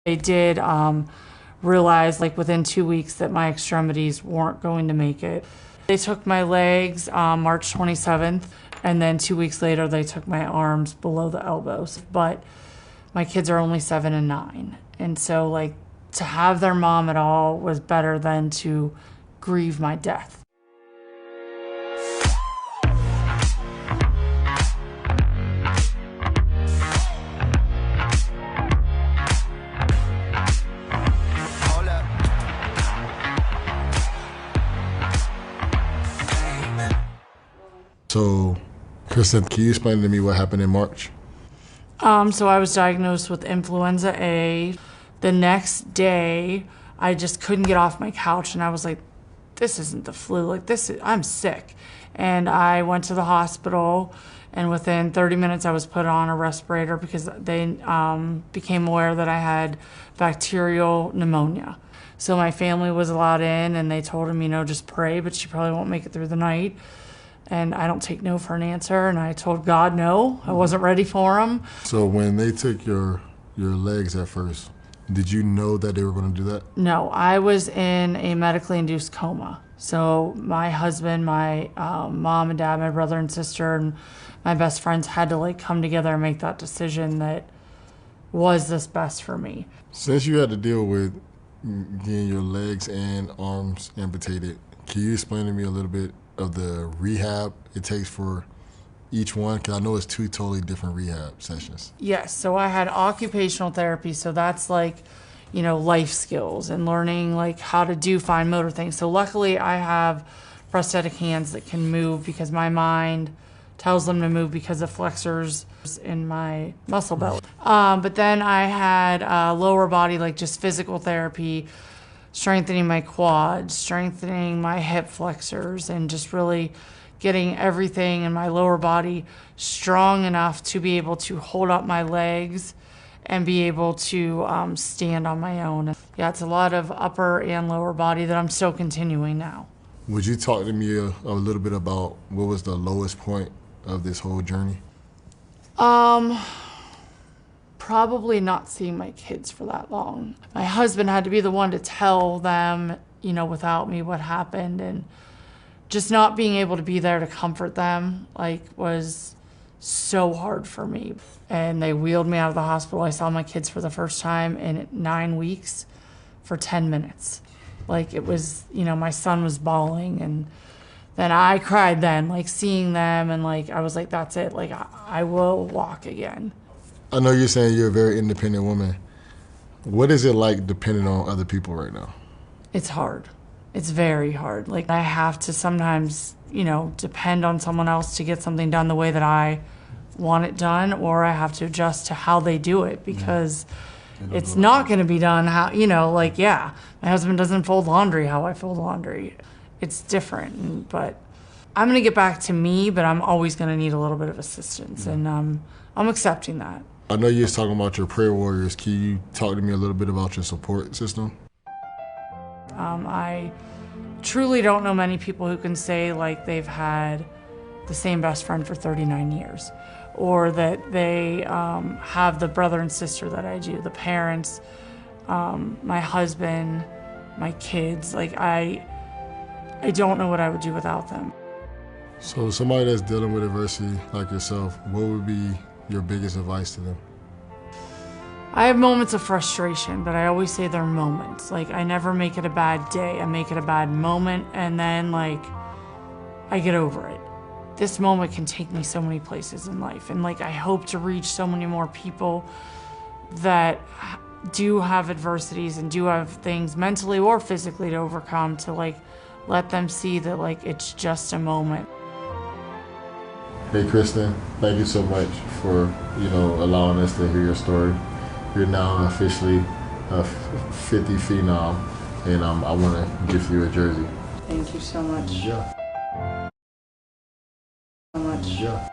They did realize like within 2 weeks that my extremities weren't going to make it. They took my legs March 27th, and then 2 weeks later they took my arms below the elbows. But my kids are only 7 and 9. And so like to have their mom at all was better than to grieve my death. So, Kristin, can you explain to me what happened in March? So I was diagnosed with influenza A. The next day, I just couldn't get off my couch, and I was like, this isn't the flu, like I'm sick. And I went to the hospital, and within 30 minutes I was put on a respirator because they became aware that I had bacterial pneumonia. So my family was allowed in, and they told him, just pray, but she probably won't make it through the night. And I don't take no for an answer, and I told God no, I wasn't ready for him. So when they took your legs at first, did you know that they were going to do that? No, I was in a medically induced coma. So my husband, my mom and dad, my brother and sister, and my best friends had to like come together and make that decision that was this best for me. Since you had to deal with getting your legs and arms amputated, can you explain to me a little bit of the rehab it takes for each one? Because I know it's 2 totally different rehab sessions. Yes, so I had occupational therapy, so that's like, life skills and learning like how to do fine motor things. So luckily I have prosthetic hands that can move because my mind tells them to move because of flexors in my muscle belt. But then I had lower body, like just physical therapy, strengthening my quads, strengthening my hip flexors, and just really getting everything in my lower body strong enough to be able to hold up my legs and be able to stand on my own. Yeah, it's a lot of upper and lower body that I'm still continuing now. Would you talk to me a little bit about what was the lowest point of this whole journey? Probably not seeing my kids for that long. My husband had to be the one to tell them, without me what happened, and just not being able to be there to comfort them, was so hard for me. And they wheeled me out of the hospital. I saw my kids for the first time in 9 weeks for 10 minutes. It was, my son was bawling, and then I cried then, seeing them, and I was like, that's it, I will walk again. I know you're saying you're a very independent woman. What is it like depending on other people right now? It's hard. It's very hard. I have to sometimes, depend on someone else to get something done the way that I want it done, or I have to adjust to how they do it because it's not going to be done how, my husband doesn't fold laundry how I fold laundry. It's different, but I'm going to get back to me, but I'm always going to need a little bit of assistance, and I'm accepting that. I know you was talking about your prayer warriors. Can you talk to me a little bit about your support system? I truly don't know many people who can say they've had the same best friend for 39 years, or that they have the brother and sister that I do, the parents, my husband, my kids. I don't know what I would do without them. So somebody that's dealing with adversity like yourself, what would be your biggest advice to them? I have moments of frustration, but I always say they're moments. I never make it a bad day. I make it a bad moment, and then I get over it. This moment can take me so many places in life, and I hope to reach so many more people that do have adversities and do have things mentally or physically to overcome, to let them see that it's just a moment. Hey Kristin, thank you so much for allowing us to hear your story. You're now officially a 50 Phenom, and I want to gift you a jersey. Thank you so much. Yeah. So much. Yeah.